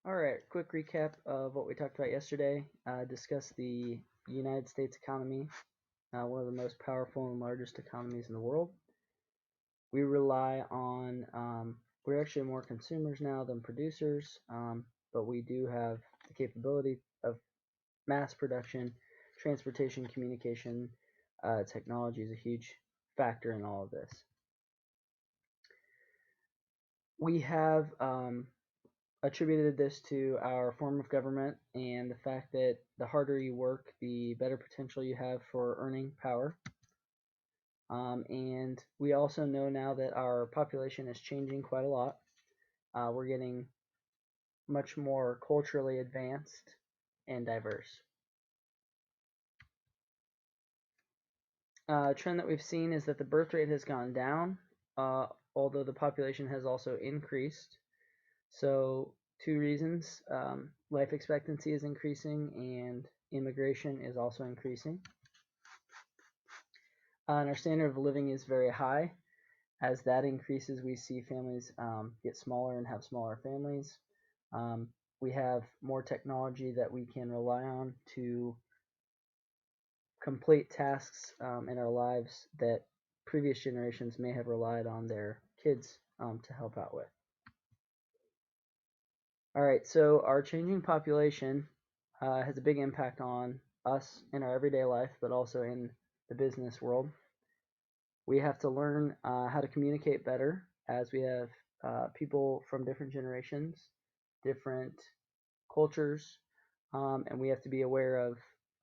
All right, quick recap of what we talked about yesterday. Discuss the United States economy, one of the most powerful and largest economies in the world. We rely on, we're actually more consumers now than producers, but we do have the capability of mass production, transportation, communication. Technology is a huge factor in all of this. We have attributed this to our form of government and the fact that the harder you work, the better potential you have for earning power. And we also know now that our population is changing quite a lot. We're getting much more culturally advanced and diverse. Trend that we've seen is that the birth rate has gone down, although the population has also increased. So, two reasons: life expectancy is increasing, and immigration is also increasing. And our standard of living is very high. As that increases, we see families get smaller and have smaller families. We have more technology that we can rely on to complete tasks in our lives that previous generations may have relied on their kids to help out with. All right, so our changing population has a big impact on us in our everyday life, but also in the business world. We have to learn how to communicate better as we have people from different generations, different cultures, and we have to be aware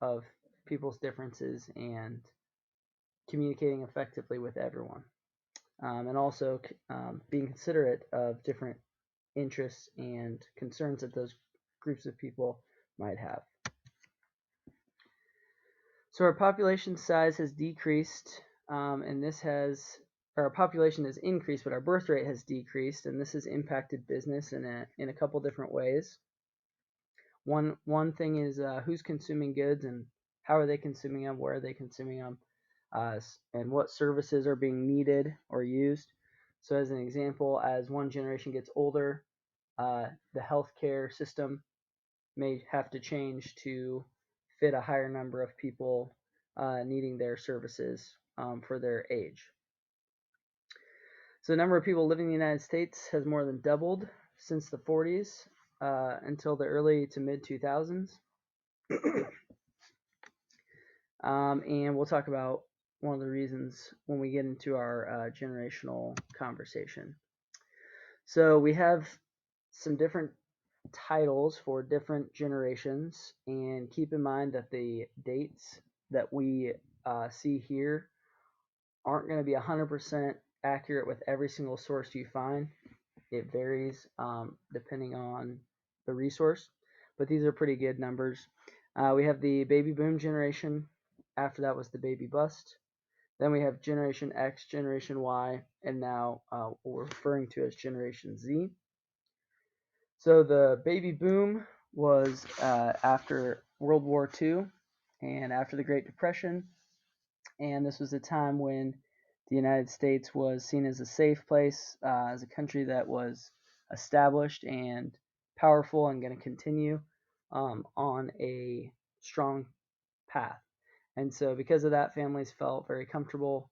of people's differences and communicating effectively with everyone, and also being considerate of different interests and concerns that those groups of people might have. So our population size has decreased, and this has our population has increased, but our birth rate has decreased, and this has impacted business in a couple different ways. One thing is who's consuming goods and how are they consuming them, where are they consuming them, and what services are being needed or used. So, as an example, as one generation gets older, the healthcare system may have to change to fit a higher number of people needing their services for their age. So the number of people living in the United States has more than doubled since the 40s until the early to mid 2000s. And we'll talk about one of the reasons when we get into our generational conversation. So we have some different titles for different generations, and keep in mind that the dates that we see here aren't going to be 100% accurate with every single source you find. It varies depending on the resource, but these are pretty good numbers. We have the baby boom generation. After that was the baby bust. Then we have Generation X, Generation Y, and now what we're referring to as Generation Z. So the baby boom was after World War II and after the Great Depression, and this was a time when the United States was seen as a safe place, as a country that was established and powerful and going to continue on a strong path. And so, because of that, families felt very comfortable.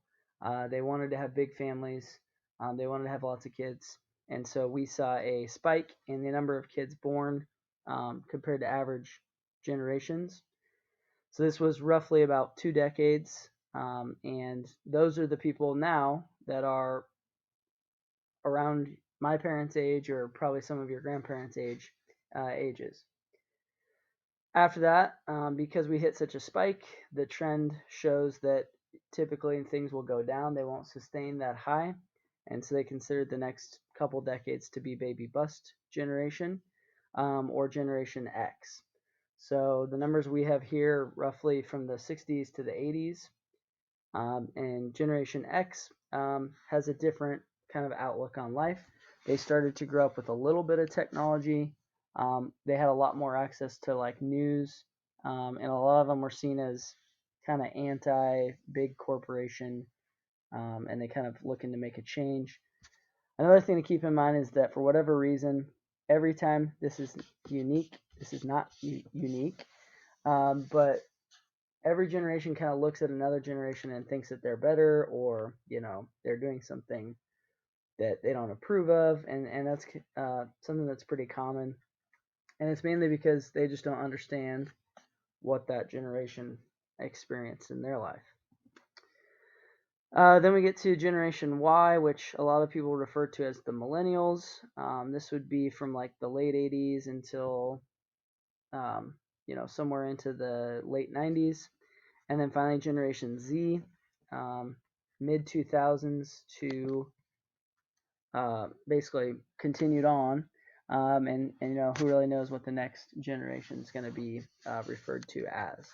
They wanted to have big families. They wanted to have lots of kids. And so, we saw a spike in the number of kids born compared to average generations. So, this was roughly about 2 decades. And those are the people now that are around my parents' age, or probably some of your grandparents' ages. After that, because we hit such a spike, the trend shows that typically things will go down. They won't sustain that high. And so they considered the next couple decades to be baby bust generation or Generation X. So the numbers we have here roughly from the 60s to the 80s. And Generation X has a different kind of outlook on life. They started to grow up with a little bit of technology. They had a lot more access to like news, and a lot of them were seen as kind of anti-big corporation, and they kind of looking to make a change. Another thing to keep in mind is that for whatever reason, every time this is unique. This is not unique, but every generation kind of looks at another generation and thinks that they're better, or they're doing something that they don't approve of, and that's something that's pretty common, and it's mainly because they just don't understand what that generation experienced in their life. Then we get to Generation Y, which a lot of people refer to as the millennials. This would be from like the late 80s until somewhere into the late 90s. And then finally Generation Z, mid 2000s to basically continued on. And who really knows what the next generation is going to be referred to as.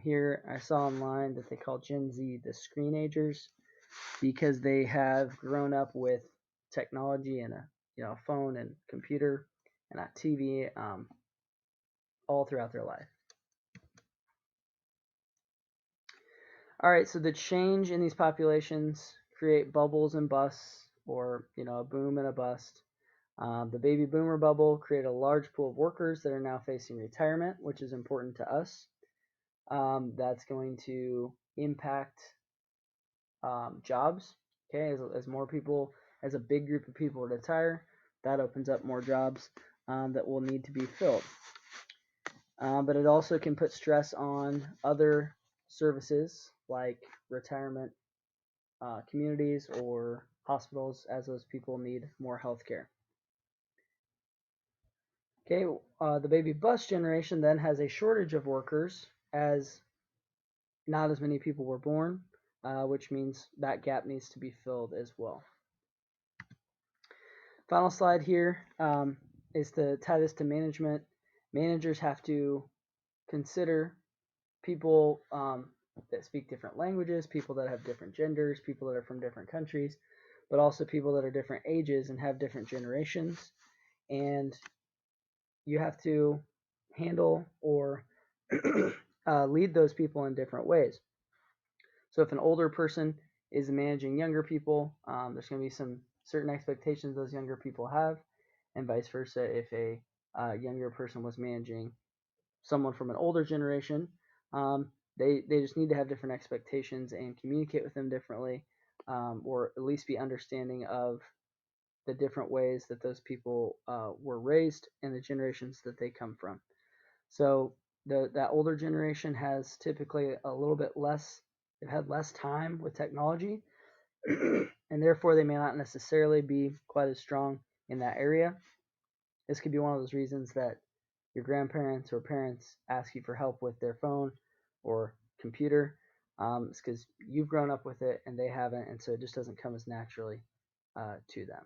Here I saw online that they call Gen Z the screenagers because they have grown up with technology and a phone and computer and a TV all throughout their life. All right, so the change in these populations create bubbles and busts, or a boom and a bust. The baby boomer bubble created a large pool of workers that are now facing retirement, which is important to us. That's going to impact jobs. Okay, as more people, as a big group of people retire, that opens up more jobs that will need to be filled. But it also can put stress on other services like retirement communities or hospitals, as those people need more health care. Okay, the baby bust generation then has a shortage of workers, as not as many people were born, which means that gap needs to be filled as well. Final slide here is to tie this to management. Managers have to consider people that speak different languages, people that have different genders, people that are from different countries, but also people that are different ages and have different generations. And you have to handle or lead those people in different ways. So if an older person is managing younger people, there's going to be some certain expectations those younger people have, and vice versa. If a younger person was managing someone from an older generation, they just need to have different expectations and communicate with them differently, or at least be understanding of the different ways that those people were raised and the generations that they come from. So that older generation has typically a little bit less, they've had less time with technology, and therefore they may not necessarily be quite as strong in that area. This could be one of those reasons that your grandparents or parents ask you for help with their phone or computer. It's because you've grown up with it and they haven't, and so it just doesn't come as naturally to them.